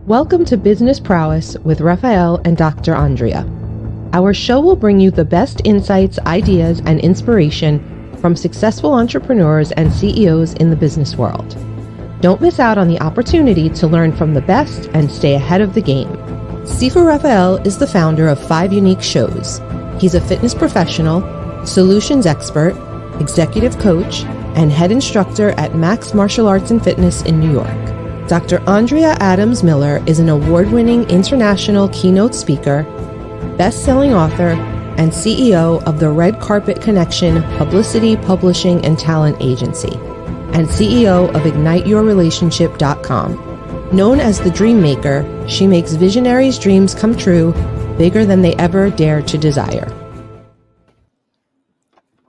Welcome to Business Prowess with Rafael and Dr. Andrea. Our show will bring you the best insights, ideas, and inspiration from successful entrepreneurs and CEOs in the business world. Don't miss out on the opportunity to learn from the best and stay ahead of the game. Sifu Rafael is the founder of 5 unique shows. He's a fitness professional, solutions expert, executive coach, and head instructor at Max Martial Arts and Fitness in New York. Dr. Andrea Adams-Miller is an award-winning international keynote speaker, best-selling author, and CEO of the Red Carpet Connection Publicity, Publishing, and Talent Agency, and CEO of IgniteYourRelationship.com. Known as the Dream Maker, she makes visionaries' dreams come true, bigger than they ever dare to desire.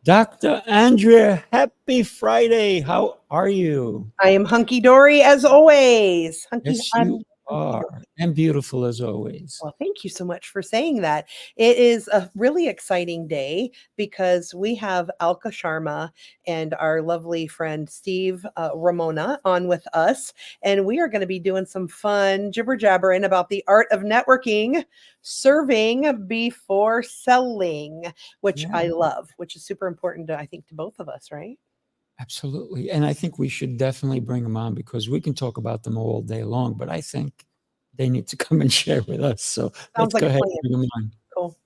Dr. Andrea, happy Friday. How are you? I am hunky-dory as always. Yes, you are. And beautiful as always. Well, thank you so much for saying that. It is a really exciting day because we have Alka Sharma and our lovely friend Steve Ramona on with us. And we are going to be doing some fun jibber-jabbering about the art of networking, serving before selling, which I love, which is super important, I think, to both of us, right? Absolutely. And I think we should definitely bring them on because we can talk about them all day long, but I think they need to come and share with us. So let's go ahead and bring them on. Cool.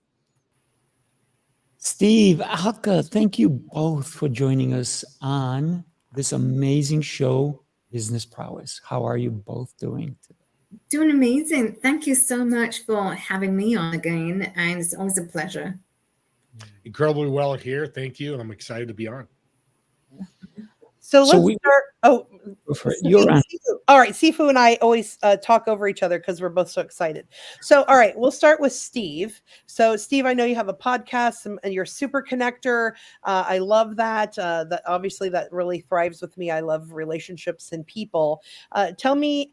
Steve, Alka, thank you both for joining us on this amazing show, Business Prowess. How are you both doing today? Doing amazing. Thank you so much for having me on again. And it's always a pleasure. Incredibly well here. Thank you. And I'm excited to be on. So let's start. Oh, you're on. All right. Sifu and I always talk over each other because we're both so excited. So, all right, we'll start with Steve. So, Steve, I know you have a podcast and you're a super connector. I love that. That obviously that really thrives with me. I love relationships and people. Tell me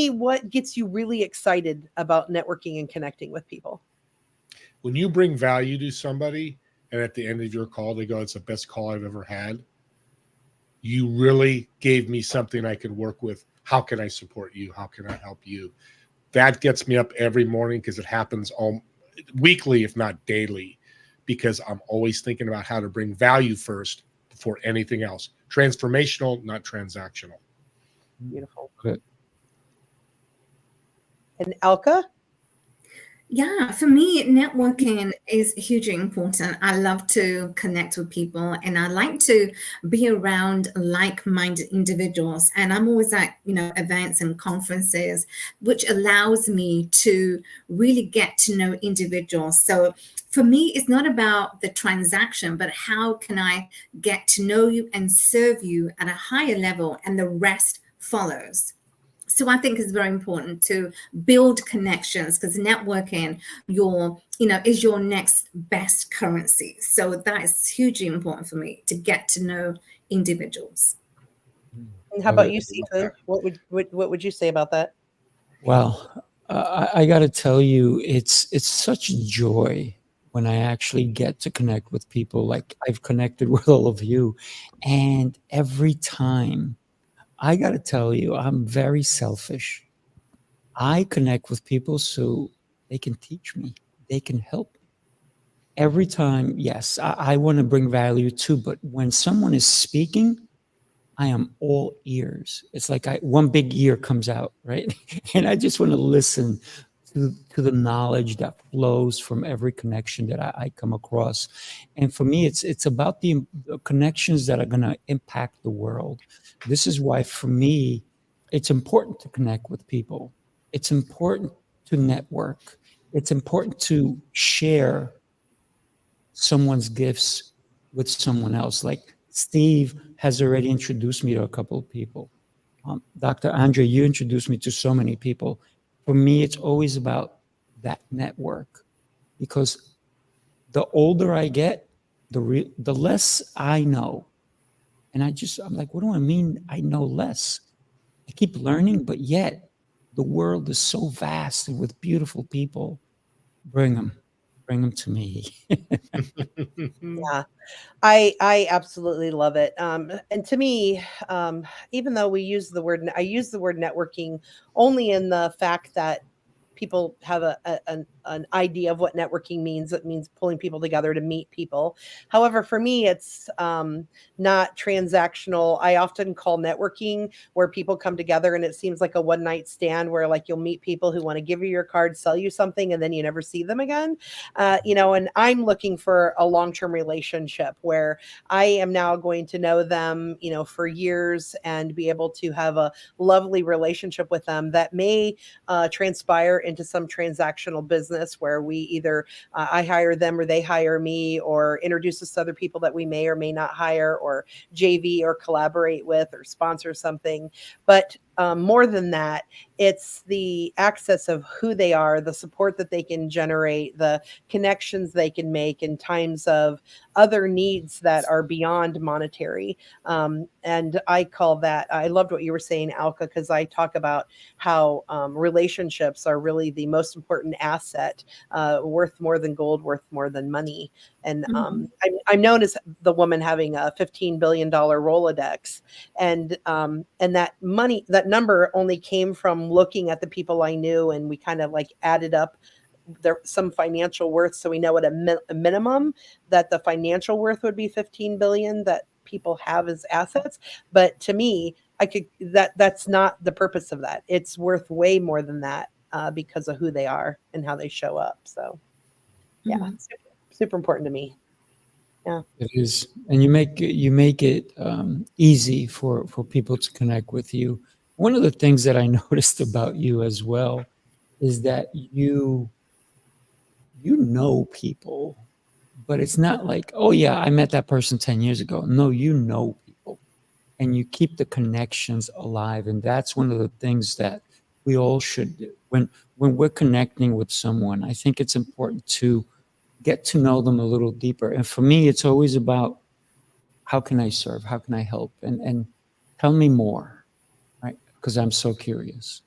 what gets you really excited about networking and connecting with people. When you bring value to somebody, and at the end of your call, they go, "It's the best call I've ever had. You really gave me something I could work with. How can I support you? How can I help you?" That gets me up every morning because it happens all weekly, if not daily, because I'm always thinking about how to bring value first before anything else. Transformational, not transactional. Beautiful. Good. And Alka? Yeah, for me, networking is hugely important. I love to connect with people and I like to be around like-minded individuals. And I'm always at, events and conferences, which allows me to really get to know individuals. So for me, it's not about the transaction, but how can I get to know you and serve you at a higher level and the rest follows. So I think it's very important to build connections because networking, is your next best currency. So that is hugely important for me to get to know individuals. And how about you, Sifu? What would you say about that? Well, I got to tell you, it's such joy when I actually get to connect with people like I've connected with all of you, and every time. I got to tell you, I'm very selfish. I connect with people so they can teach me. They can help me. Every time, yes, I want to bring value too, but when someone is speaking, I am all ears. It's like one big ear comes out, right? And I just want to listen to the knowledge that flows from every connection that I come across. And for me, it's about the connections that are going to impact the world. This is why, for me, it's important to connect with people. It's important to network. It's important to share someone's gifts with someone else. Like Steve has already introduced me to a couple of people. Dr. Andrea, you introduced me to so many people. For me, it's always about that network because the older I get, the less I know. And I'm like, what do I mean I know less? I keep learning, but yet the world is so vast and with beautiful people. Bring them. bring them to me. Yeah. I absolutely love it. And to me, even though I use the word networking only in the fact that people have an idea of what networking means. It means pulling people together to meet people. However, for me, it's not transactional. I often call networking where people come together and it seems like a one night stand where like you'll meet people who want to give you your card, sell you something, and then you never see them again. And I'm looking for a long-term relationship where I am now going to know them, for years and be able to have a lovely relationship with them that may transpire into some transactional business where we either I hire them or they hire me or introduce us to other people that we may or may not hire or JV or collaborate with or sponsor something. But more than that, it's the access of who they are, the support that they can generate, the connections they can make in times of other needs that are beyond monetary. And I loved what you were saying, Alka, because I talk about how relationships are really the most important asset, worth more than gold, worth more than money. And I'm known as the woman having a $15 billion Rolodex. And that number only came from looking at the people I knew, and we kind of like added up some financial worth, so we know at a minimum that the financial worth would be 15 billion that people have as assets. But to me, that's not the purpose of that. It's worth way more than that because of who they are and how they show up. So yeah, super important to me. Yeah, it is, and you make it easy for people to connect with you. One of the things that I noticed about you as well is that you know people, but it's not like, oh yeah, I met that person 10 years ago. No, you know people, and you keep the connections alive, and that's one of the things that we all should do when we're connecting with someone. I think it's important to get to know them a little deeper. And for me, it's always about how can I serve? How can I help? And tell me more, right? Because I'm so curious.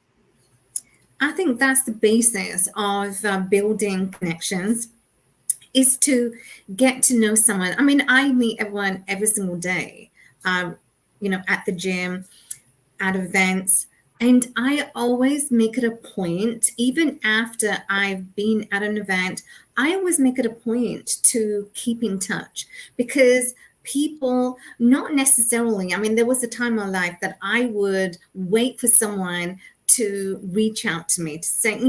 I think that's the basis of building connections, is to get to know someone. I mean, I meet everyone every single day, at the gym, at events. And I always make it a point, even after I've been at an event, I always make it a point to keep in touch, because people, not necessarily, I mean, there was a time in my life that I would wait for someone to reach out to me to say,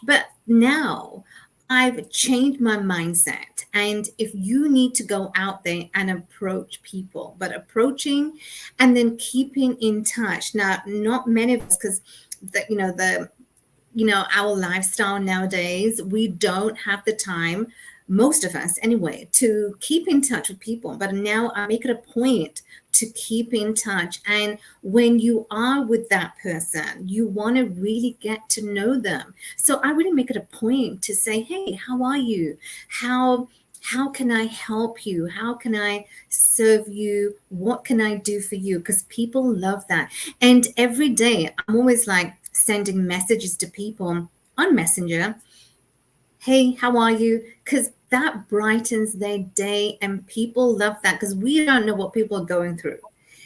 but now I've changed my mindset. And if you need to go out there and approach people, but approaching and then keeping in touch. Now, not many of us, because our lifestyle nowadays, we don't have the time, most of us anyway, to keep in touch with people. But now I make it a point to keep in touch. And when you are with that person, you want to really get to know them. So I really make it a point to say, hey, how are you? How can I help you? How can I serve you? What can I do for you? Because people love that. And every day I'm always like sending messages to people on Messenger. Hey, how are you? Because that brightens their day, and people love that, because we don't know what people are going through.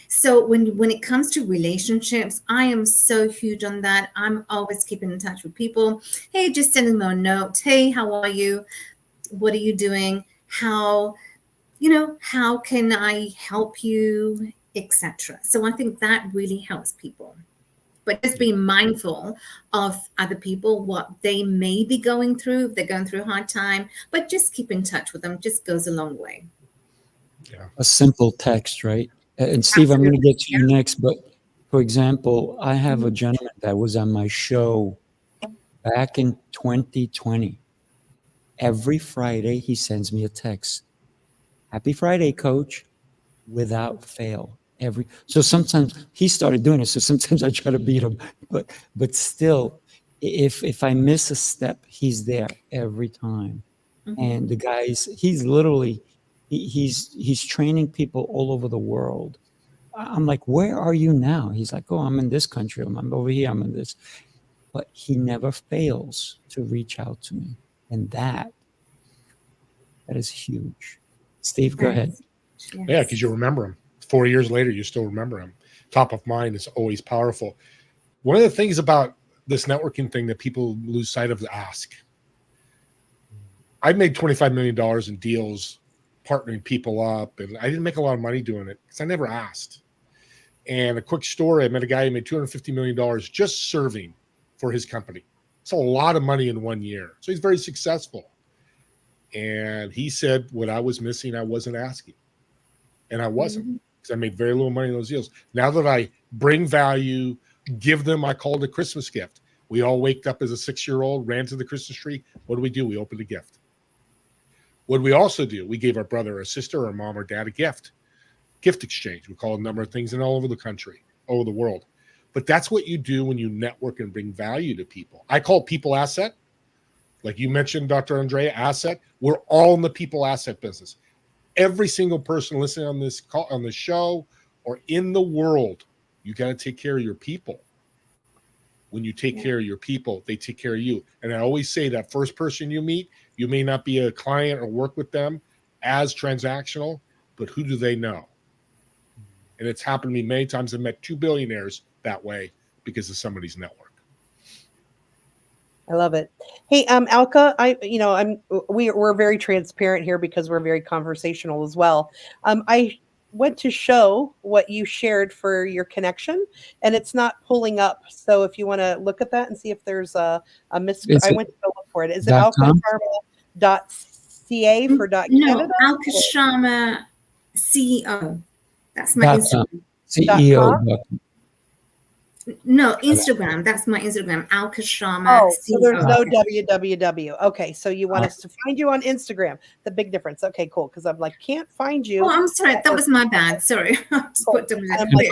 So when it comes to relationships, I am so huge on that. I'm always keeping in touch with people. Hey, just sending them a note. Hey, how are you? What are you doing? How can I help you, etc. So I think that really helps people. But just being mindful of other people, what they may be going through, if they're going through a hard time, but just keep in touch with them just goes a long way. Yeah. A simple text, right? And Steve, I'm going to get to you next, but for example, I have a gentleman that was on my show back in 2020. Every Friday, he sends me a text. Happy Friday, coach, without fail. So sometimes he started doing it. So sometimes I try to beat him, but still, if I miss a step, he's there every time. And the guys, he's literally, he's training people all over the world. I'm like, where are you now? He's like, oh, I'm in this country. I'm over here. I'm in this. But he never fails to reach out to me. And that That is huge. Steve, go ahead. Yes. Yeah, because you remember them. 4 years later, you still remember them. Top of mind is always powerful. One of the things about this networking thing that people lose sight of is ask. I made $25 million in deals, partnering people up, and I didn't make a lot of money doing it because I never asked. And a quick story, I met a guy who made $250 million just serving for his company. It's a lot of money in 1 year. So he's very successful. And he said what I was missing, I wasn't asking. And I wasn't, because I made very little money in those deals. Now that I bring value, give them, I call it a Christmas gift. We all waked up as a 6-year-old, ran to the Christmas tree. What do? We opened a gift. What did we also do? We gave our brother or sister or mom or dad a gift. Gift exchange. We call it a number of things in all over the country, all over the world. But that's what you do when you network and bring value to people. I call it people asset. Like you mentioned, Dr. Andrea, asset. We're all in the people asset business. Every single person listening on this call, on the show, or in the world, you got to take care of your people. When you take care of your people, they take care of you. And I always say that first person you meet, you may not be a client or work with them as transactional, but who do they know? And it's happened to me many times. I've met 2 billionaires that way because of somebody's network. I love it. Hey, Alka, we're very transparent here because we're very conversational as well. I went to show what you shared for your connection, and it's not pulling up. So if you want to look at that and see if there's a miss, I went to go look for it. Is it alkasharma.ca for Canada? No, Alka Sharma CEO. That's my Instagram. CEO. No, Instagram. That's my Instagram. Alka Sharma. Oh, so there's no www. Okay, so you want us to find you on Instagram. The big difference. Okay, cool. Because I'm like, can't find you. Oh, I'm sorry. That was my bad. Sorry. I just put I'm like,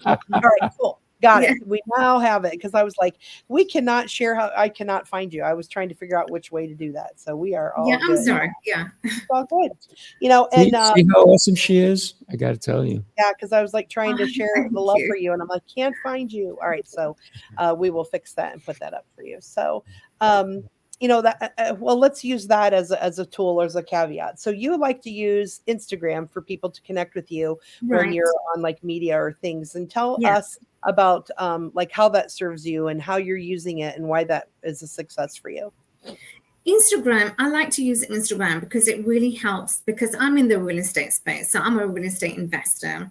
all right, cool. Got it. We now have it because I was like, we cannot share how I cannot find you. I was trying to figure out which way to do that. So we are all good. I'm sorry. It's all good. You know, and see how awesome she is? I got to tell you. Yeah, because I was like trying to share the love for you, and I'm like, can't find you. All right, so we will fix that and put that up for you. So, you know that. Well, let's use that as a tool or as a caveat. So you like to use Instagram for people to connect with you when you're on like media or things, and tell us about like how that serves you and how you're using it and why that is a success for you. Instagram, I like to use Instagram because it really helps, because I'm in the real estate space. So I'm a real estate investor,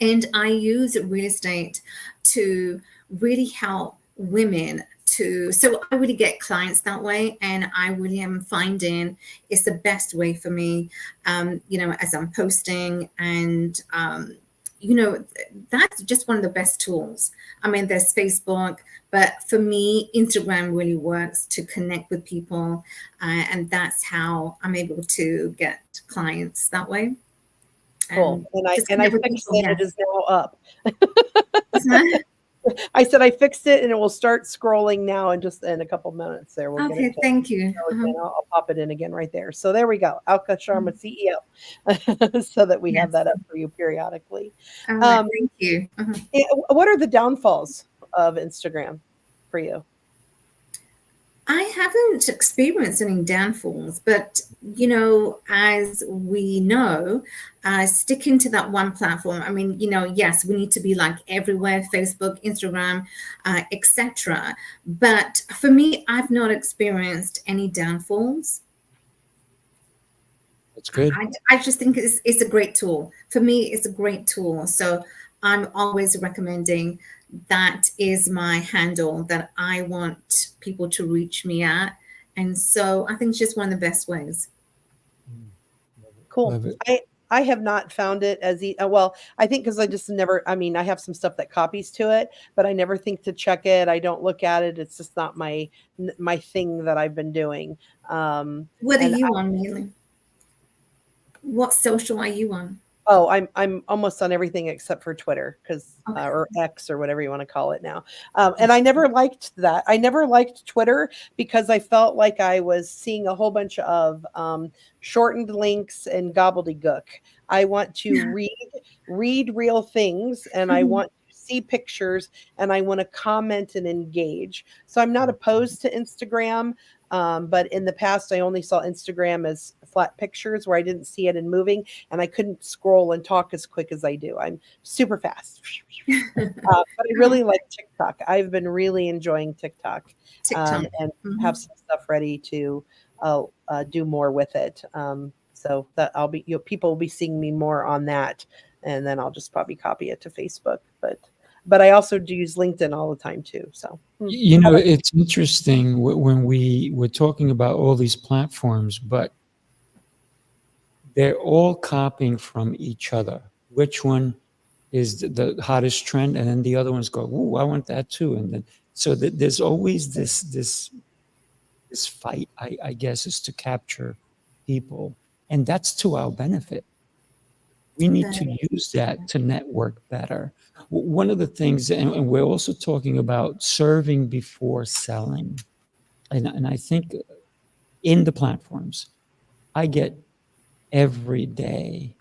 and I use real estate to really help women so I really get clients that way, and I really am finding it's the best way for me, as I'm posting, and that's just one of the best tools. I mean, there's Facebook, but for me, Instagram really works to connect with people. And that's how I'm able to get clients that way. Cool. And I fixed it. It is now up. I said I fixed it, and it will start scrolling now in just in a couple minutes. There, we'll okay. Thank you. I'll pop it in again right there. So there we go, Alka Sharma CEO, so that we have that up for you periodically. Thank you. What are the downfalls of Instagram for you? I haven't experienced any downfalls, but, as we know, sticking to that one platform, I mean, yes, we need to be like everywhere, Facebook, Instagram, etc. But for me, I've not experienced any downfalls. That's good. I just think it's a great tool. For me, it's a great tool. So I'm always recommending. That is my handle that I want people to reach me at. And so I think it's just one of the best ways. Cool. I have not found it as well, I think because I just never, I mean, I have some stuff that copies to it, but I never think to check it. I don't look at it. It's just not my thing that I've been doing. What are you on, Neely? What social are you on? Oh, I'm almost on everything except for Twitter, because or X or whatever you want to call it now. And I never liked that. I never liked Twitter because I felt like I was seeing a whole bunch of shortened links and gobbledygook. I want to read real things, and I want to see pictures, and I want to comment and engage. So I'm not opposed to Instagram. But in the past, I only saw Instagram as flat pictures where I didn't see it in moving, and I couldn't scroll and talk as quick as I do. I'm super fast. But I really like TikTok. I've been really enjoying TikTok, TikTok. and have some stuff ready to do more with it. So that people will be seeing me more on that, and then I'll just probably copy it to Facebook. But I also do use LinkedIn all the time too. So It's interesting when we were talking about all these platforms, but they're all copying from each other. Which one is the hottest trend? And then the other ones go, "Ooh, I want that too." And then so there's always this fight, I guess, is to capture people, and that's to our benefit. We need to use that to network better. One of the things, and we're also talking about serving before selling, and I think in the platforms, I get every day,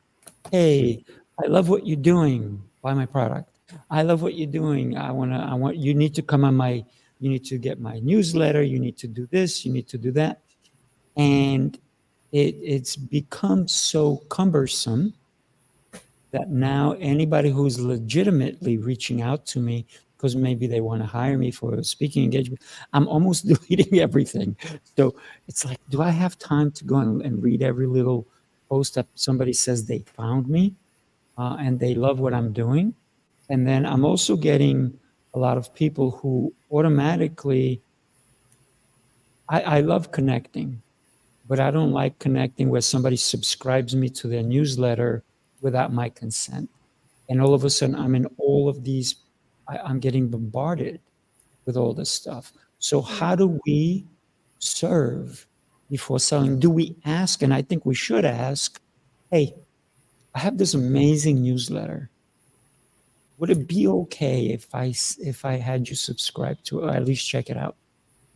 "Hey, I love what you're doing. Buy my product. I love what you're doing. You need to come on you need to get my newsletter. You need to do this. You need to do that." And it's become so cumbersome that now anybody who's legitimately reaching out to me because maybe they want to hire me for a speaking engagement, I'm almost deleting everything. So it's like, do I have time to go and read every little post that somebody says they found me and they love what I'm doing? And then I'm also getting a lot of people who automatically, I love connecting, but I don't like connecting where somebody subscribes me to their newsletter without my consent. And all of a sudden I'm in all of these, I'm getting bombarded with all this stuff. So how do we serve before selling? Do we ask? And I think we should ask, "Hey, I have this amazing newsletter. Would it be okay if I had you subscribe to it, or at least check it out?"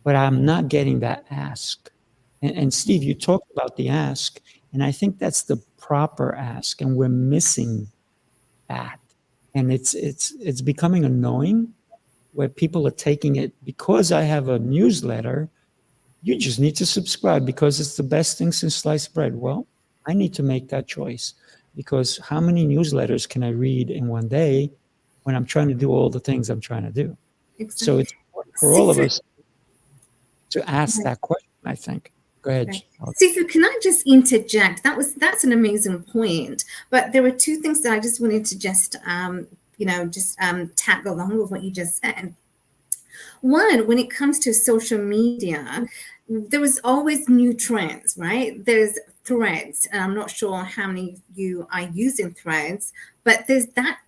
But I'm not getting that ask. And Steve, you talked about the ask, and I think that's the proper ask, and we're missing that. And it's becoming annoying where people are taking it, because I have a newsletter, you just need to subscribe because it's the best thing since sliced bread. Well, I need to make that choice, because how many newsletters can I read in one day when I'm trying to do all the things I'm trying to do? Exactly. So it's important for all of us to ask that question, I think. Go ahead. Right. Sifu, can I just interject? That's an amazing point. But there were two things that I just wanted to just tag along with what you just said. One, when it comes to social media, there was always new trends, right? There's threads, and I'm not sure how many of you are using threads, but there's that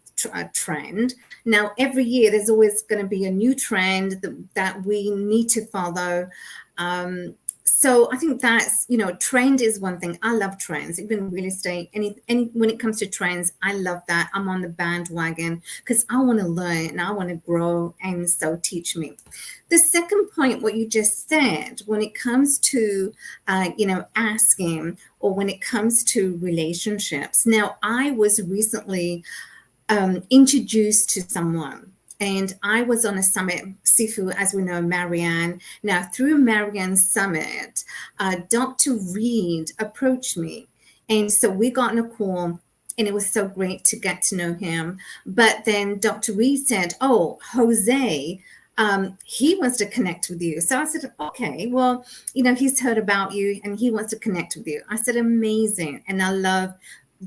trend. Now, every year, there's always going to be a new trend that we need to follow. So I think that's, trend is one thing. I love trends, even real estate, any when it comes to trends, I love that. I'm on the bandwagon because I want to learn and I want to grow, and so teach me. The second point, what you just said, when it comes to, asking, or when it comes to relationships. Now, I was recently introduced to someone, and I was on a summit, Sifu, as we know, Marianne. Now, through Marianne's summit, Dr. Reed approached me. And so we got on a call, and it was so great to get to know him. But then Dr. Reed said, "Oh, Jose, he wants to connect with you." So I said, "Okay, well, he's heard about you and he wants to connect with you." I said, "Amazing." And I love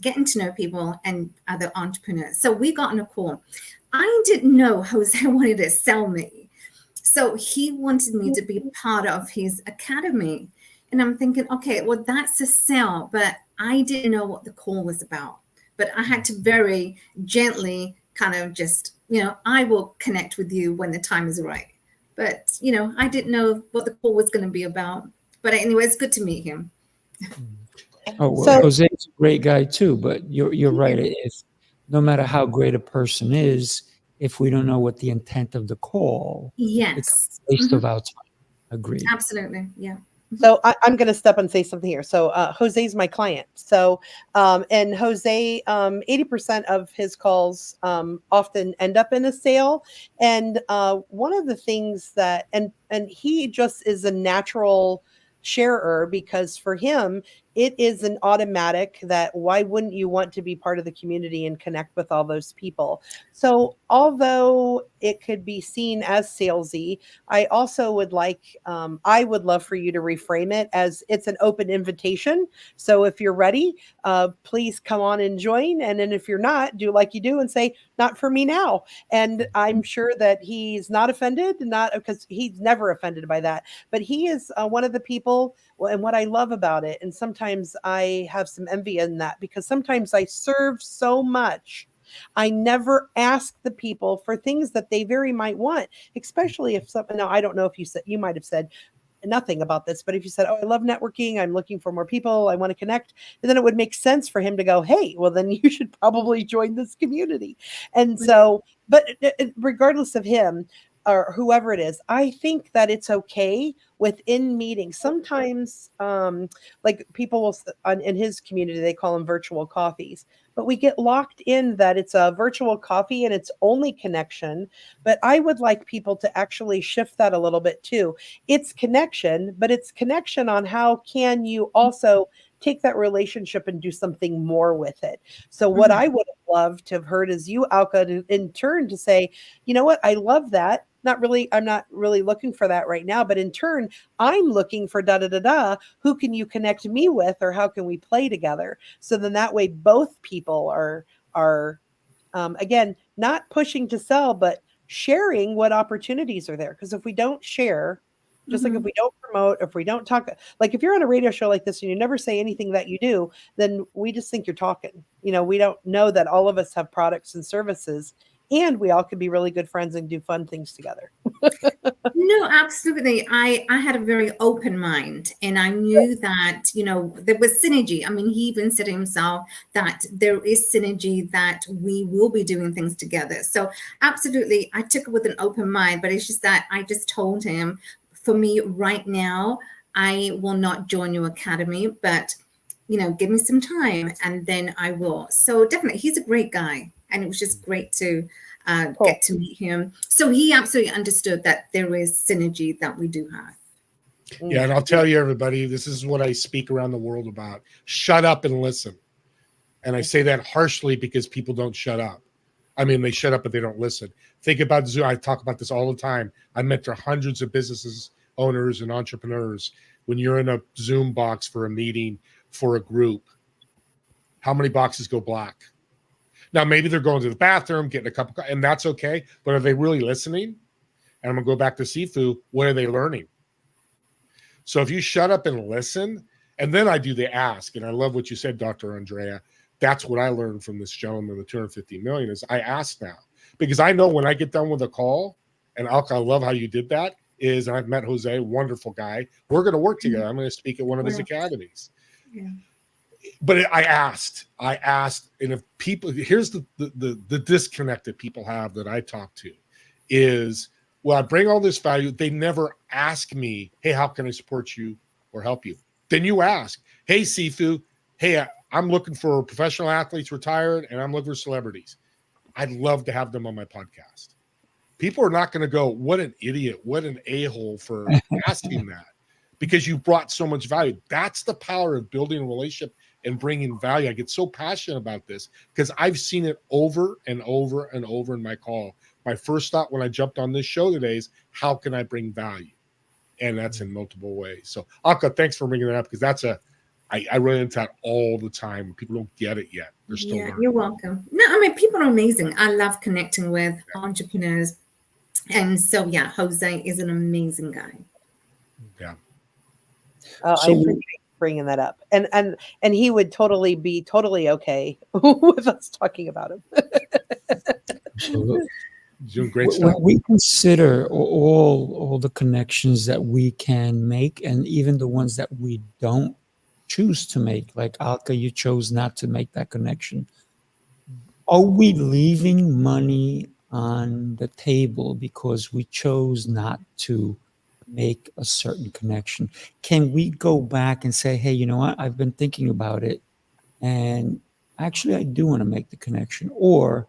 getting to know people and other entrepreneurs. So we got on a call. I didn't know Jose wanted to sell me. So he wanted me to be part of his academy. And I'm thinking, okay, well, that's a sell, but I didn't know what the call was about. But I had to very gently kind of just, I will connect with you when the time is right. But, I didn't know what the call was going to be about. But anyway, it's good to meet him. Oh, well, Jose's a great guy too, but you're right. If no matter how great a person is, if we don't know what the intent of the call, yes, it's a waste of our time. Agreed. Absolutely, yeah. So I'm going to step and say something here. So Jose's my client. So and Jose, 80% of his calls often end up in a sale. And one of the things that and he just is a natural sharer, because for him it is an automatic that why wouldn't you want to be part of the community and connect with all those people? So although it could be seen as salesy, I also would like, I would love for you to reframe it as it's an open invitation. So if you're ready, please come on and join. And then if you're not, do like you do and say, not for me now. And I'm sure that he's not offended, not because he's never offended by that, but he is one of the people. And what I love about it, and sometimes I have some envy in that, because sometimes I serve so much, I never ask the people for things that they very might want, especially if something. Now, I don't know if you said, you might have said nothing about this, but if you said, oh, I love networking, I'm looking for more people, I want to connect, and then it would make sense for him to go, hey, well, then you should probably join this community. And so, but regardless of him, or whoever it is, I think that it's okay within meetings. Sometimes, like people will, in his community, they call them virtual coffees, but we get locked in that it's a virtual coffee and it's only connection. But I would like people to actually shift that a little bit too. It's connection, but it's connection on how can you also take that relationship and do something more with it. So what I would have loved to have heard is you, Alka, in turn to say, you know what, I love that. I'm not really looking for that right now, but in turn, I'm looking for da da da da. Who can you connect me with, or how can we play together? So then that way, both people are again, not pushing to sell, but sharing what opportunities are there. Because if we don't share, just like if we don't promote, if we don't talk, like if you're on a radio show like this and you never say anything that you do, then we just think you're talking. You know, we don't know that all of us have products and services, and we all could be really good friends and do fun things together. No, absolutely. I had a very open mind, and I knew that, there was synergy. I mean, he even said himself that there is synergy, that we will be doing things together. So absolutely, I took it with an open mind, but it's just that I just told him, for me right now, I will not join your academy, but, give me some time and then I will. So definitely, he's a great guy. And it was just great to get to meet him. So he absolutely understood that there is synergy that we do have. Yeah, and I'll tell you, everybody, this is what I speak around the world about. Shut up and listen. And I say that harshly because people don't shut up. I mean, they shut up, but they don't listen. Think about Zoom. I talk about this all the time. I mentor hundreds of businesses, owners, and entrepreneurs. When you're in a Zoom box for a meeting, for a group, how many boxes go black? Now, maybe they're going to the bathroom, getting a cup of coffee, and that's okay. But are they really listening? And I'm going to go back to Sifu. What are they learning? So if you shut up and listen, and then I do the ask, and I love what you said, Dr. Andrea. That's what I learned from this gentleman, the 250 million, is I ask now. Because I know when I get done with a call, and Alka, I love how you did that, is, and I've met Jose, wonderful guy. We're going to work together. I'm going to speak at one of his academies. Yeah. But I asked, and if people, here's the disconnect that people have that I talk to is, well, I bring all this value. They never ask me, hey, how can I support you or help you? Then you ask, hey, Sifu, hey, I'm looking for professional athletes retired, and I'm looking for celebrities. I'd love to have them on my podcast. People are not going to go, what an idiot, what an a-hole for asking that, because you brought so much value. That's the power of building a relationship and bringing value. I get so passionate about this because I've seen it over and over and over in my call. My first thought when I jumped on this show today is, how can I bring value? And that's in multiple ways. So, Alka, thanks for bringing that up, because I run into that all the time. People don't get it yet. They're still learning. You're welcome. No, I mean, people are amazing. I love connecting with entrepreneurs. And so, Jose is an amazing guy. Yeah. I appreciate bringing that up, and he would be totally okay with us talking about him. Absolutely. Doing great stuff. When we consider all the connections that we can make, and even the ones that we don't choose to make, like Alka, you chose not to make that connection. Are we leaving money on the table because we chose not to make a certain connection? Can we go back and say, hey, you know what? I've been thinking about it, and actually I do want to make the connection, or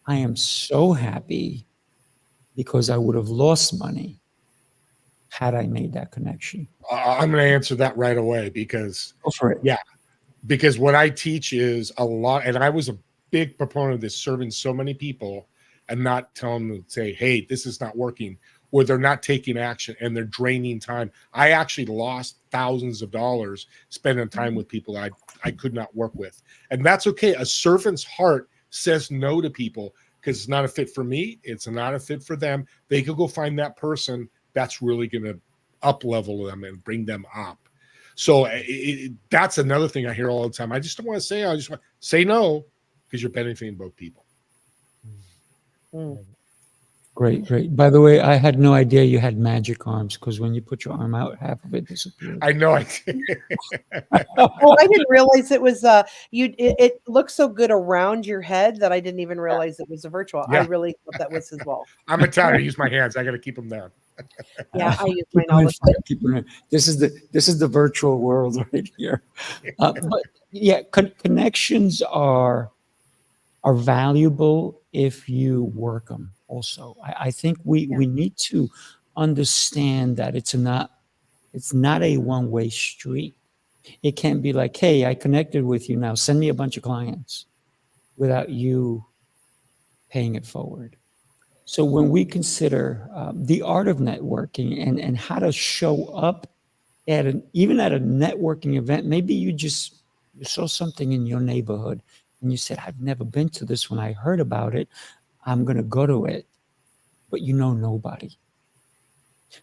I am so happy because I would have lost money had I made that connection. I'm going to answer that right away because Go for it. Yeah, because what I teach is a lot, and I was a big proponent of this, serving so many people and not telling them to say, hey, this is not working, or they're not taking action and they're draining time. I actually lost thousands of dollars spending time with people I could not work with. And that's okay. A servant's heart says no to people because it's not a fit for me. It's not a fit for them. They could go find that person that's really going to up level them and bring them up. So that's another thing I hear all the time. I just don't want to say, I just want to say no, because you're benefiting both people. Great. By the way, I had no idea you had magic arms, because when you put your arm out, half of it disappears. I know. I Oh, I didn't realize it was it looks so good around your head that I didn't even realize it was a virtual. Yeah. I really thought that was as well. I'm Italian. I use my hands. I got to keep them down. Yeah, I use mine all the time. This is the virtual world right here. But yeah, connections are valuable if you work them. Also, I think we need to understand that it's not a one-way street. It can't be like, hey, I connected with you, now send me a bunch of clients, without you paying it forward. So when we consider the art of networking and how to show up even at a networking event, maybe you saw something in your neighborhood and you said, I've never been to this. When I heard about it, I'm going to go to it, but you know nobody.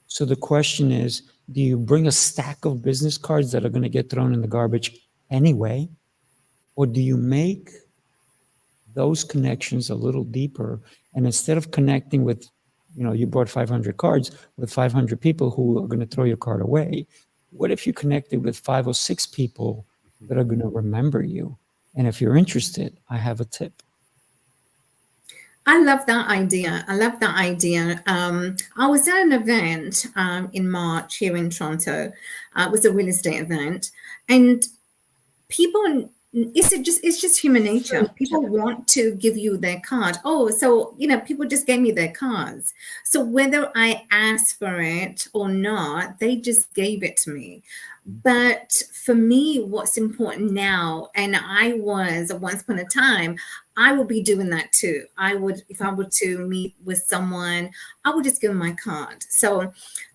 So the question is, do you bring a stack of business cards that are going to get thrown in the garbage anyway? Or do you make those connections a little deeper? And instead of connecting with, you bought 500 cards with 500 people who are going to throw your card away, what if you connected with 5 or 6 people that are going to remember you? And if you're interested, I have a tip. I love that idea. I was at an event in March here in Toronto. It was a real estate event, and people, it's just human nature. People want to give you their card. Oh, so people just gave me their cards. So whether I asked for it or not, they just gave it to me. But for me, what's important now, and I was once upon a time, I would be doing that too. If I were to meet with someone, I would just give them my card. So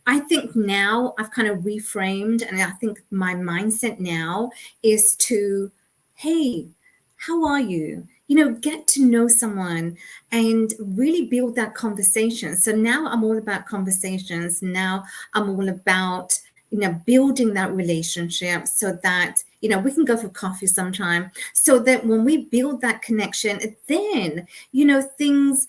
I think now I've kind of reframed, and I think my mindset now is to, hey, how are you? Get to know someone and really build that conversation. So now I'm all about conversations. Now I'm all about building that relationship so that, we can go for coffee sometime, so that when we build that connection, then, things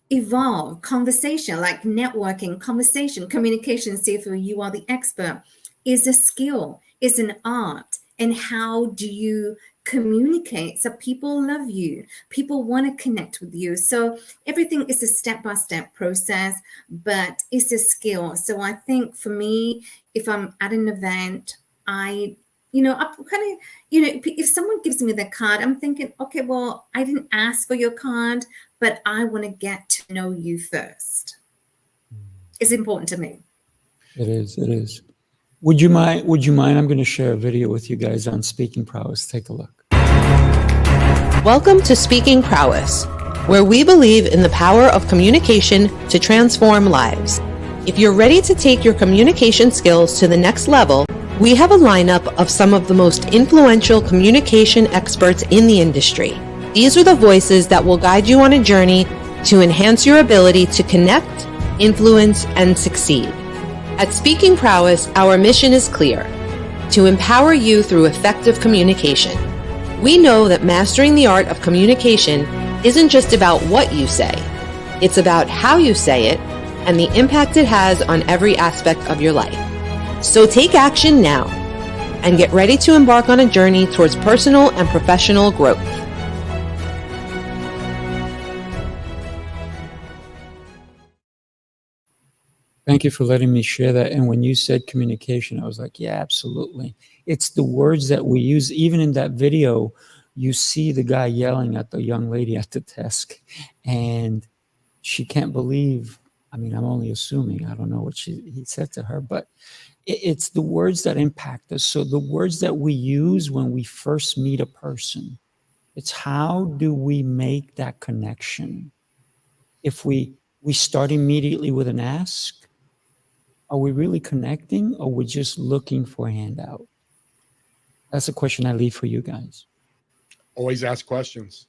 evolve. Conversation, like networking, conversation, communication, Sifu, you are the expert, is a skill, is an art. And how do you communicate so people love you, people want to connect with you? So everything is a step-by-step process, but it's a skill. So I think for me, if I'm at an event, I'm kind of, if someone gives me the card, I'm thinking, okay, well, I didn't ask for your card, but I want to get to know you first. It's important to me. It is. Would you mind? I'm going to share a video with you guys on speaking prowess. Take a look. Welcome to Speaking Prowess, where we believe in the power of communication to transform lives. If you're ready to take your communication skills to the next level, we have a lineup of some of the most influential communication experts in the industry. These are the voices that will guide you on a journey to enhance your ability to connect, influence, and succeed. At Speaking Prowess, our mission is clear: to empower you through effective communication. We know that mastering the art of communication isn't just about what you say. It's about how you say it and the impact it has on every aspect of your life. So take action now and get ready to embark on a journey towards personal and professional growth. Thank you for letting me share that. And when you said communication, I was like, yeah, absolutely. It's the words that we use. Even in that video, you see the guy yelling at the young lady at the desk, and she can't believe. I mean, I'm only assuming. I don't know what he said to her, but it's the words that impact us. So the words that we use when we first meet a person, it's how do we make that connection? If we start immediately with an ask, are we really connecting, or we're just looking for a handout? That's a question I leave for you guys. Always ask questions.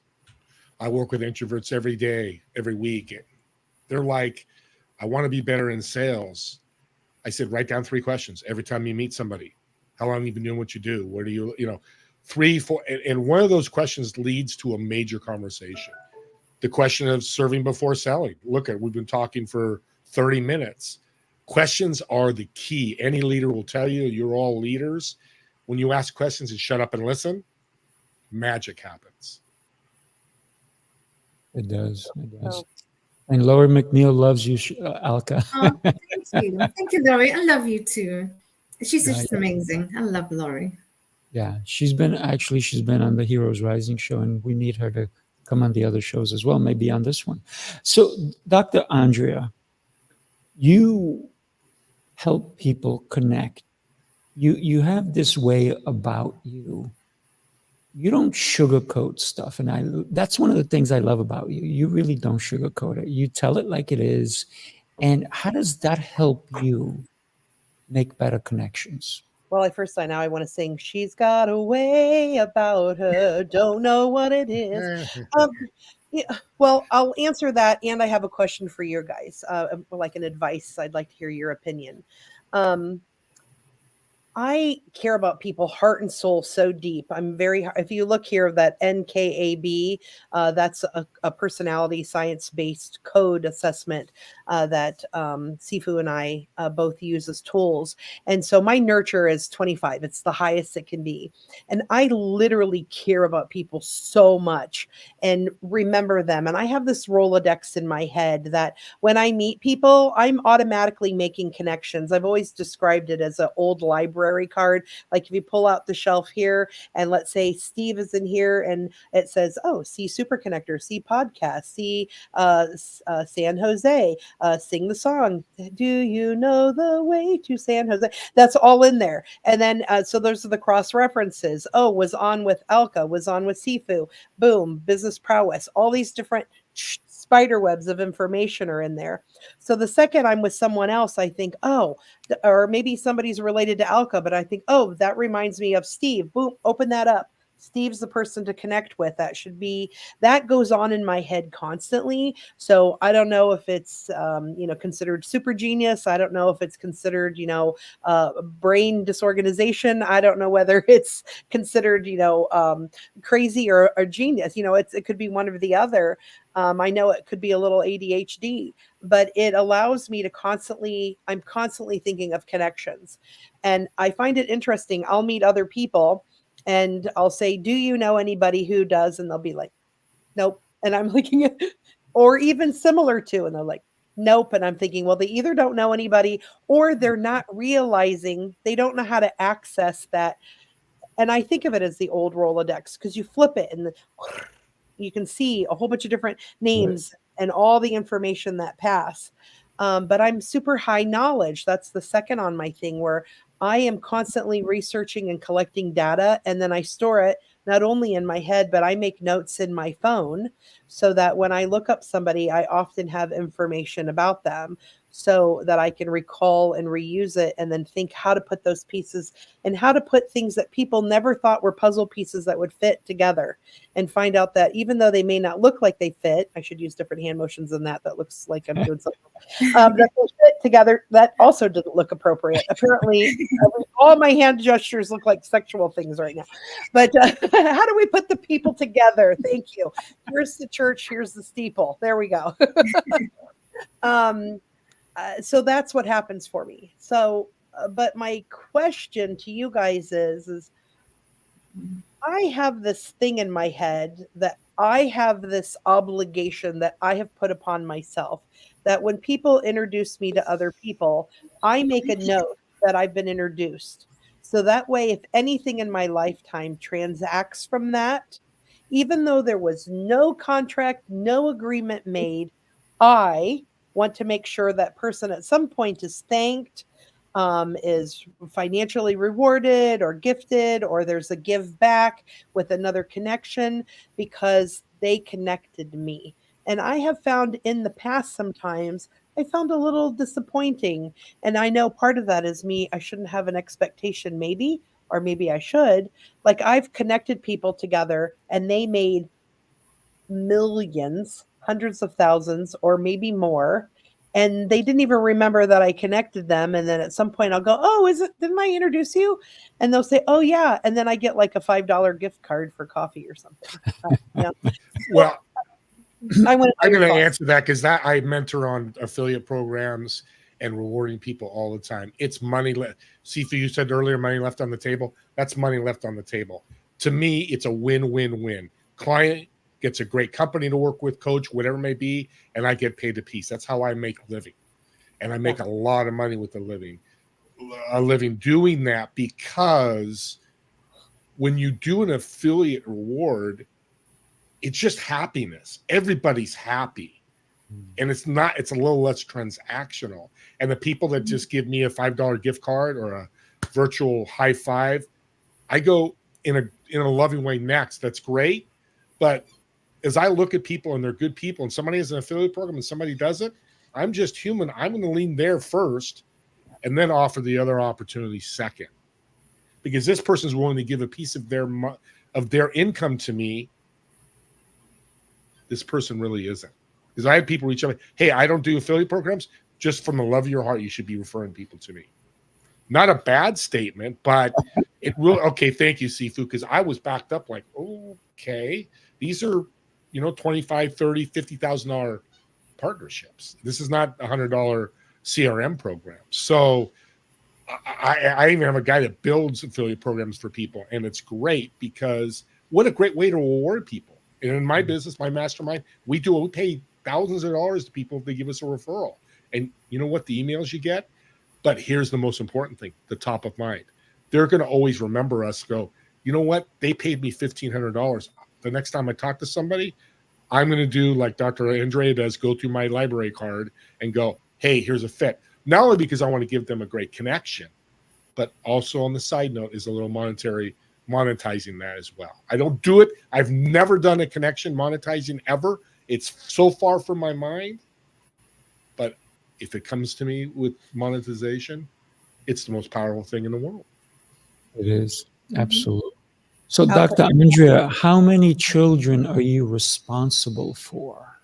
I work with introverts every day, every week. They're like, I want to be better in sales. I said, write down 3 questions every time you meet somebody. How long have you been doing what you do? Where do you 3, 4, and one of those questions leads to a major conversation. The question of serving before selling. Look, we've been talking for 30 minutes. Questions are the key. Any leader will tell you, you're all leaders. When you ask questions and shut up and listen, magic happens. It does. And Laura McNeil loves you, Alka. Oh, thank you. Thank you, Laurie. I love you too. She's just amazing. I love Laurie. Yeah, she's been on the Heroes Rising show, and we need her to come on the other shows as well, maybe on this one. So, Dr. Andrea, you help people connect. You have this way about you. You don't sugarcoat stuff, and that's one of the things I love about you. You really don't sugarcoat it. You tell it like it is. And how does that help you make better connections? Well, I want to sing, she's got a way about her, don't know what it is. Yeah, well, I'll answer that, and I have a question for you guys, like an advice. I'd like to hear your opinion. I care about people heart and soul so deep. If you look here, that NKAB, that's a personality science-based code assessment that Sifu and I both use as tools. And so my nurture is 25. It's the highest it can be. And I literally care about people so much and remember them. And I have this Rolodex in my head that when I meet people, I'm automatically making connections. I've always described it as an old library card. Like if you pull out the shelf here and let's say Steve is in here and it says, oh, see Super Connector, see podcast, see San Jose, sing the song. Do you know the way to San Jose? That's all in there. And then, so those are the cross references. Oh, was on with Alka, was on with Sifu, boom, business prowess, all these different spider webs of information are in there. So the second I'm with someone else, I think, oh, or maybe somebody's related to Alka, but I think, oh, that reminds me of Steve. Boom, open that up. Steve's the person to connect with. That goes on in my head constantly. So I don't know if it's, considered super genius. I don't know if it's considered, brain disorganization. I don't know whether it's considered, crazy or genius. It could be one or the other. I know it could be a little ADHD, but it allows me to I'm constantly thinking of connections. And I find it interesting. I'll meet other people and I'll say, do you know anybody who does? And they'll be like, nope. And I'm looking at, or even similar to, and they're like, nope. And I'm thinking, well, they either don't know anybody or they're not realizing, they don't know how to access that. And I think of it as the old Rolodex because you flip it and you can see a whole bunch of different names and all the information that pass. But I'm super high knowledge. That's the second on my thing where I am constantly researching and collecting data, and then I store it not only in my head, but I make notes in my phone so that when I look up somebody, I often have information about them so that I can recall and reuse it and then think how to put those pieces and how to put things that people never thought were puzzle pieces that would fit together and find out that even though they may not look like they fit, I should use different hand motions than that. That looks like I'm doing something that they fit together. That also doesn't look appropriate. Apparently, all my hand gestures look like sexual things right now. But how do we put the people together? Thank you. Here's the church. Here's the steeple. There we go. So that's what happens for me. So, but my question to you guys is I have this thing in my head that I have this obligation that I have put upon myself, that when people introduce me to other people, I make a note that I've been introduced. So that way, if anything in my lifetime transacts from that, even though there was no contract, no agreement made, I want to make sure that person at some point is thanked, is financially rewarded or gifted, or there's a give back with another connection because they connected me. And I have found in the past sometimes I found a little disappointing. And I know part of that is me. I shouldn't have an expectation, maybe, or maybe I should. Like I've connected people together and they made millions, hundreds of thousands, or maybe more. And they didn't even remember that I connected them. And then at some point I'll go, oh, didn't I introduce you? And they'll say, oh, yeah. And then I get like a $5 gift card for coffee or something. Yeah. Well, I'm going to answer that because I mentor on affiliate programs and rewarding people all the time. It's money left. Sifu, you said earlier, money left on the table. That's money left on the table. To me, it's a win-win-win. Client gets a great company to work with, coach, whatever it may be, and I get paid a piece. That's how I make a living. And I make a lot of money with a living doing that, because when you do an affiliate reward, it's just happiness. Everybody's happy. And it's a little less transactional. And the people that just give me a $5 gift card or a virtual high five, I go in a loving way next. That's great. But as I look at people and they're good people and somebody has an affiliate program and somebody doesn't, I'm just human. I'm going to lean there first and then offer the other opportunity second. Because this person's willing to give a piece of their income to me. This person really isn't. Because I had people reach out, hey, I don't do affiliate programs. Just from the love of your heart, you should be referring people to me. Not a bad statement, but it really, okay, thank you, Sifu, because I was backed up like, okay, these are, $25,000, $30,000, $50,000 partnerships. This is not $100 CRM program. So I even have a guy that builds affiliate programs for people, and it's great because what a great way to reward people. And in my business, my mastermind, we pay thousands of dollars to people if they give us a referral. And you know what? The emails you get. But here's the most important thing, the top of mind. They're going to always remember us, go, you know what? They paid me $1,500. The next time I talk to somebody, I'm going to do like Dr. Andrea does, go through my library card and go, hey, here's a fit. Not only because I want to give them a great connection, but also on the side note is a little monetizing that as well. I don't do it. I've never done a connection monetizing ever. It's so far from my mind. But if it comes to me with monetization, it's the most powerful thing in the world. It is. Absolutely. So, Dr. Andrea, how many children are you responsible for?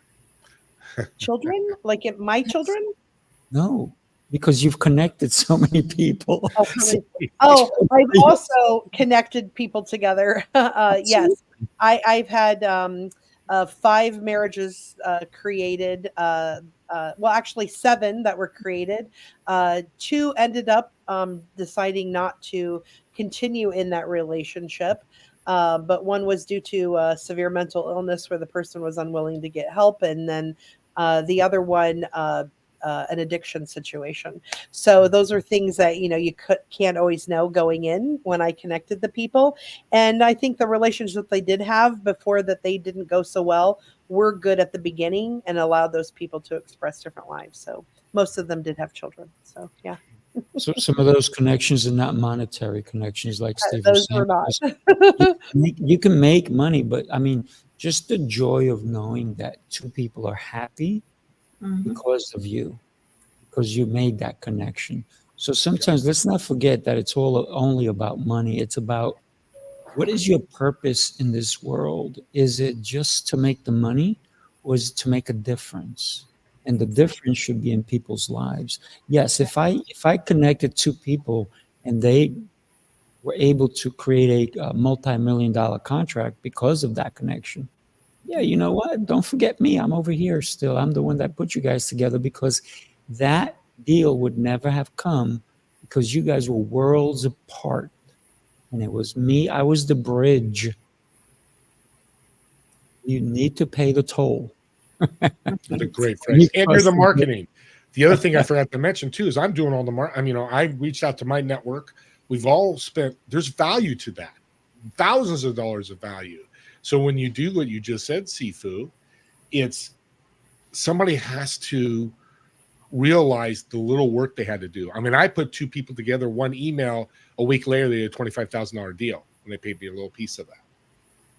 Children? Like my children? No, because you've connected so many people. I've also connected people together. Yes. I've had 5 marriages created. Well, actually 7 that were created. 2 ended up deciding not to continue in that relationship. But one was due to severe mental illness where the person was unwilling to get help. And then the other one, an addiction situation. So those are things that, you can't always know going in when I connected the people. And I think the relationships they did have before that they didn't go so well were good at the beginning and allowed those people to express different lives. So most of them did have children. So, yeah. So some of those connections are not monetary connections, like Steve was saying. not. You can make money, but I mean, just the joy of knowing that 2 people are happy because of you, because you made that connection. So sometimes let's not forget that it's all only about money. It's about, what is your purpose in this world? Is it just to make the money, or is it to make a difference? And the difference should be in people's lives. Yes, if I connected 2 people and they were able to create a multi-million-dollar contract because of that connection, yeah, you know what? Don't forget me. I'm over here still. I'm the one that put you guys together, because that deal would never have come because you guys were worlds apart. And it was me. I was the bridge. You need to pay the toll. That's a great You phrase. And you're the trust me. marketing. The other thing I forgot to mention too is I'm doing all the I reached out to my network. We've all spent, there's value to that. Thousands of dollars of value. So when you do what you just said, Sifu, it's somebody has to realize the little work they had to do. I mean, I put two people together, one email, a week later, they had a $25,000 deal and they paid me a little piece of that.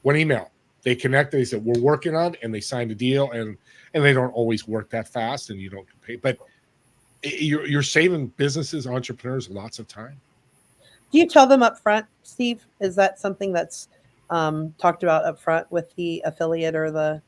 One email. They connected, they said, we're working on it, and they signed a deal, and they don't always work that fast and you don't get paid. But you're saving businesses, entrepreneurs lots of time. Do you tell them up front, Steve? Is that something that's talked about up front with the affiliate or the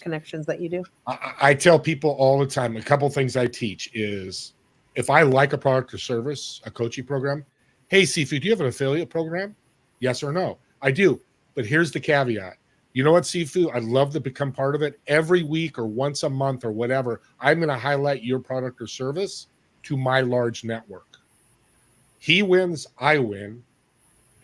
connections that you do? I tell people all the time, a couple things I teach is if I like a product or service, a coaching program, hey, Sifu, do you have an affiliate program? Yes or no? I do. But here's the caveat. You know what, Sifu? I'd love to become part of it. Every week or once a month or whatever, I'm going to highlight your product or service to my large network. He wins, I win,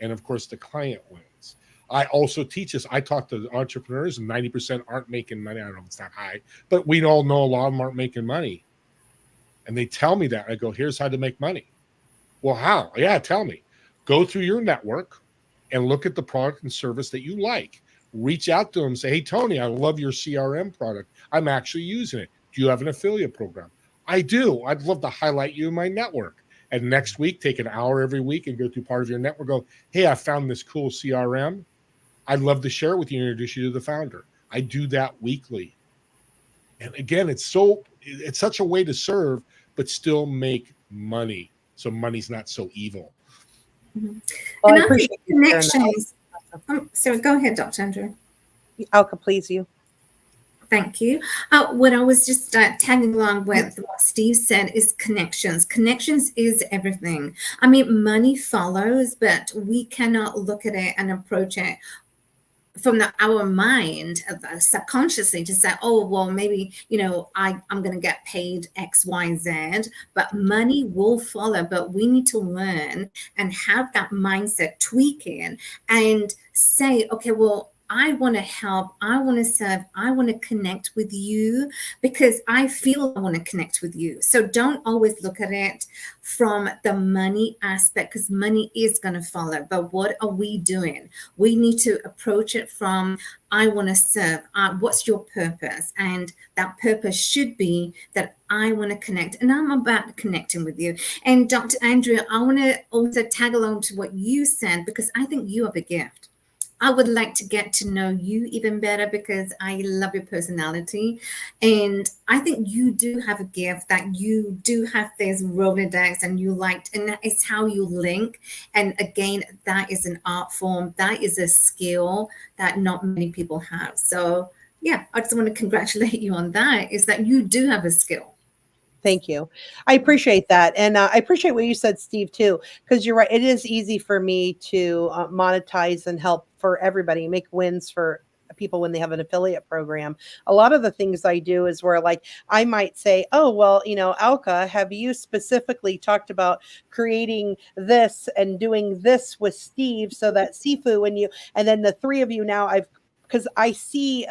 and of course the client wins. I also teach this. I talk to entrepreneurs, and 90% aren't making money. I don't know if it's that high, but we all know a lot of them aren't making money. And they tell me that. I go, here's how to make money. Well, how? Yeah, tell me. Go through your network and look at the product and service that you like. Reach out to them and say, hey, Tony, I love your CRM product. I'm actually using it. Do you have an affiliate program? I do. I'd love to highlight you in my network. And next week, take an hour every week and go through part of your network. Go, hey, I found this cool CRM. I'd love to share it with you and introduce you to the founder. I do that weekly. And again, it's such a way to serve, but still make money. So money's not so evil. Mm-hmm. Well, And I appreciate connections. So go ahead, Dr. Andrea. Alka, please, you. Thank you. What I was just tagging along with what Steve said is connections. Connections is everything. I mean, money follows, but we cannot look at it and approach it from our mind subconsciously to say, oh, well, maybe, I'm going to get paid X, Y, Z, but money will follow. But we need to learn and have that mindset tweaking and say, okay, well, I want to help, I want to serve, I want to connect with you because I feel I want to connect with you. So don't always look at it from the money aspect because money is going to follow. But what are we doing? We need to approach it from, I want to serve. What's your purpose? And that purpose should be that I want to connect. And I'm about connecting with you. And Dr. Andrea, I want to also tag along to what you said because I think you have a gift. I would like to get to know you even better because I love your personality. And I think you do have a gift that you do have this Rolodex and you liked, and it's how you link. And again, that is an art form. That is a skill that not many people have. So yeah, I just want to congratulate you on that, is that you do have a skill. Thank you. I appreciate that. And I appreciate what you said, Steve, too, because you're right. It is easy for me to monetize and help for everybody, make wins for people when they have an affiliate program. A lot of the things I do is where like I might say, oh, well, Alka, have you specifically talked about creating this and doing this with Steve so that Sifu and then the three of you now because I see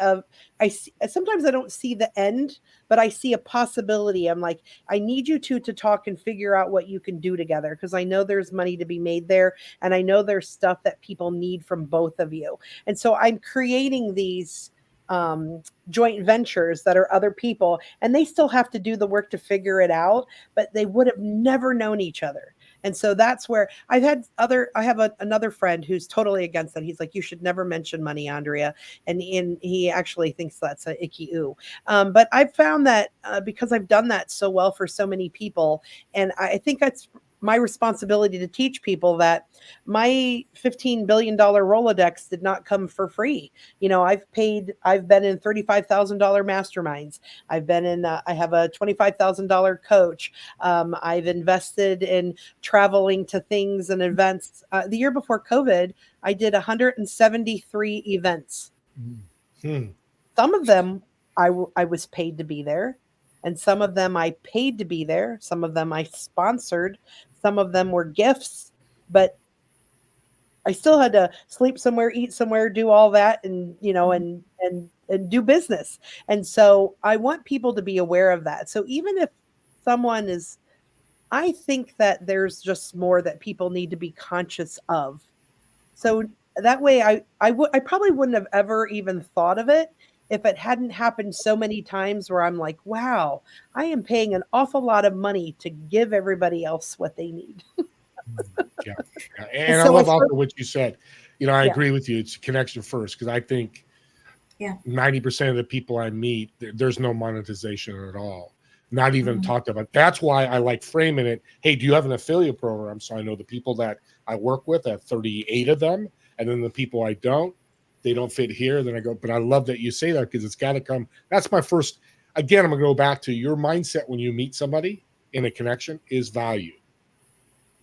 sometimes I don't see the end, but I see a possibility. I'm like, I need you two to talk and figure out what you can do together because I know there's money to be made there. And I know there's stuff that people need from both of you. And so I'm creating these joint ventures that are other people, and they still have to do the work to figure it out, but they would have never known each other. And so that's where I have another friend who's totally against that. He's like, you should never mention money, Andrea. And he actually thinks that's an icky ooh. But I've found that because I've done that so well for so many people, and I think that's my responsibility to teach people that my $15 billion Rolodex did not come for free. I've been in $35,000 masterminds. I've been in, I have a $25,000 coach. I've invested in traveling to things and events. The year before COVID, I did 173 events. Mm-hmm. Some of them I was paid to be there. And some of them I paid to be there. Some of them I sponsored. Some of them were gifts. But I still had to sleep somewhere, eat somewhere, do all that, and and do business. And so I want people to be aware of that. So even if someone is, I think that there's just more that people need to be conscious of. So that way I probably wouldn't have ever even thought of it if it hadn't happened so many times where I'm like, wow, I am paying an awful lot of money to give everybody else what they need. Yeah. And I so love I also what you said. I Yeah. agree with you. It's connection first, because I think Yeah. 90% of the people I meet, there's no monetization at all. Not even Mhm. talked about. That's why I like framing it. Hey, do you have an affiliate program? So I know the people that I work with, I have 38 of them. And then the people I don't, they don't fit here. Then I go, but I love that you say that, because it's got to come. That's my first. Again, I'm going to go back to your mindset when you meet somebody in a connection is value,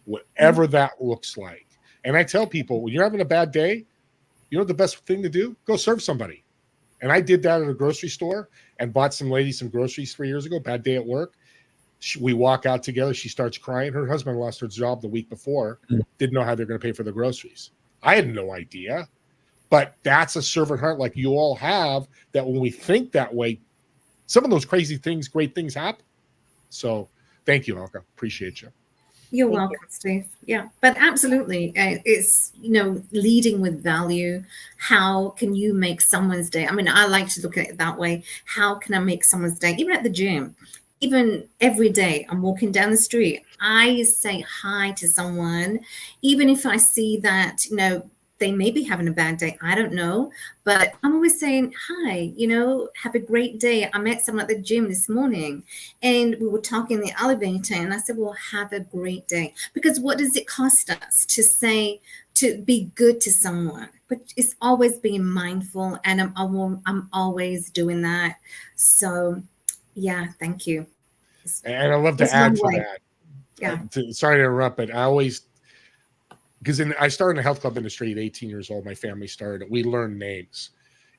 whatever that looks like. And I tell people, when you're having a bad day, you know the best thing to do? Go serve somebody. And I did that at a grocery store and bought some lady some groceries 3 years ago. Bad day at work. We walk out together. She starts crying. Her husband lost her job the week before. Didn't know how they're going to pay for the groceries. I had no idea. But that's a servant heart like you all have, that when we think that way, some of those crazy things, great things happen. So thank you, Alka. Appreciate you. You're Thank welcome, Steve. Yeah, but absolutely. It's, leading with value. How can you make someone's day? I mean, I like to look at it that way. How can I make someone's day? Even at the gym, even every day I'm walking down the street, I say hi to someone, even if I see that, they may be having a bad day. I don't know. But I'm always saying, hi, have a great day. I met someone at the gym this morning and we were talking in the elevator and I said, well, have a great day. Because what does it cost us to be good to someone? But it's always being mindful, and I'm always doing that. So yeah, thank you. And I love to It's a add long for way. that. Yeah. Sorry to interrupt, but I always, because I started in the health club industry at 18 years old. My family started. We learned names.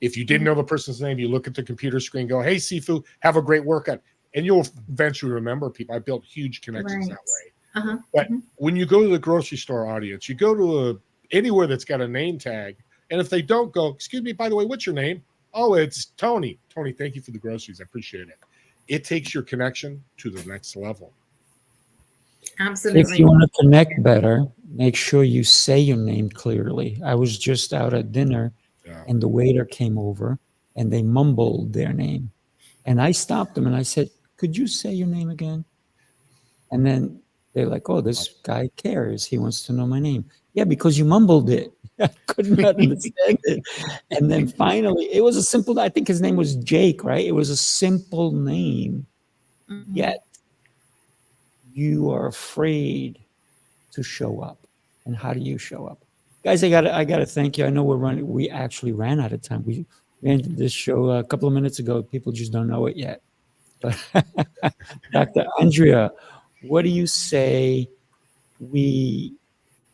If you didn't know the person's name, you look at the computer screen, go, hey, Sifu, have a great workout. And you'll eventually remember people. I built huge connections Right. that way. Uh-huh. But when you go to the grocery store audience, you go to anywhere that's got a name tag. And if they don't, go, excuse me, by the way, what's your name? Oh, it's Tony. Tony, thank you for the groceries. I appreciate it. It takes your connection to the next level. Absolutely. If you want to connect better, make sure you say your name clearly. I was just out at dinner and the waiter came over and they mumbled their name. And I stopped them and I said, could you say your name again? And then they're like, oh, this guy cares. He wants to know my name. Yeah, because you mumbled it. I could not understand it. And then finally, it was a simple, I think his name was Jake, right? It was a simple name. Yet you are afraid to show up. And how do you show up? Guys, I gotta thank you. I know we actually ran out of time. We ended this show a couple of minutes ago. People just don't know it yet. But Dr. Andrea, what do you say we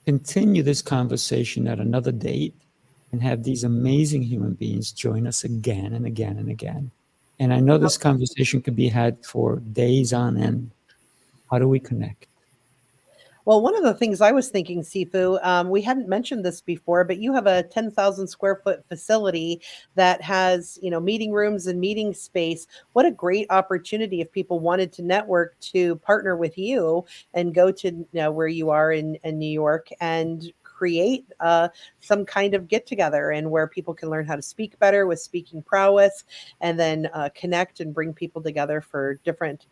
continue this conversation at another date and have these amazing human beings join us again and again and again? And I know this conversation could be had for days on end. How do we connect? Well, one of the things I was thinking, Sifu, we hadn't mentioned this before, but you have a 10,000 square foot facility that has, meeting rooms and meeting space. What a great opportunity if people wanted to network to partner with you and go to where you are in New York and create some kind of get together, and where people can learn how to speak better with speaking prowess, and then connect and bring people together for different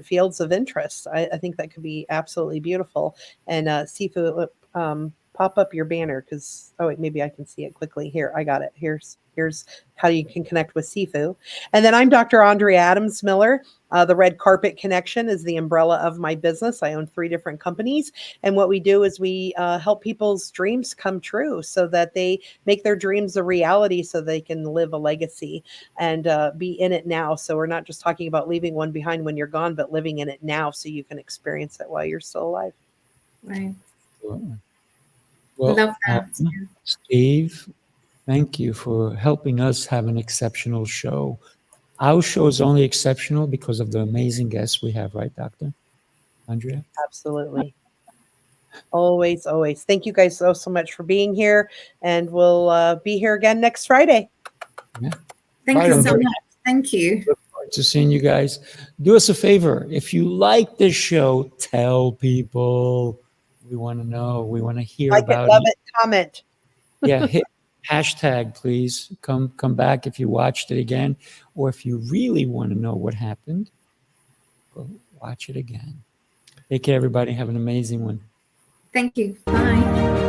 fields of interest. I think that could be absolutely beautiful. And Sifu, pop up your banner, because wait, maybe I can see it quickly. Here, I got it. Here's how you can connect with Sifu. And then I'm Dr. Andrea Adams-Miller. The Red Carpet Connection is the umbrella of my business. I own 3 different companies. And what we do is we help people's dreams come true so that they make their dreams a reality, so they can live a legacy and be in it now. So we're not just talking about leaving one behind when you're gone, but living in it now so you can experience it while you're still alive. Right. Well, Love that. Steve, thank you for helping us have an exceptional show. Our show is only exceptional because of the amazing guests we have, right, Dr. Andrea? Absolutely. Always, always. Thank you guys so much for being here. And we'll be here again next Friday. Yeah. Thank Bye, you so everybody. much. Thank you. Look forward to seeing you guys. Do us a favor. If you like this show, tell people. We want to know. We want to hear Like it, about love it. it, comment. Yeah, hit hashtag, please. Come back if you watched it again, or if you really want to know what happened, go watch it again. Take care, everybody. Have an amazing one. Thank you. Bye.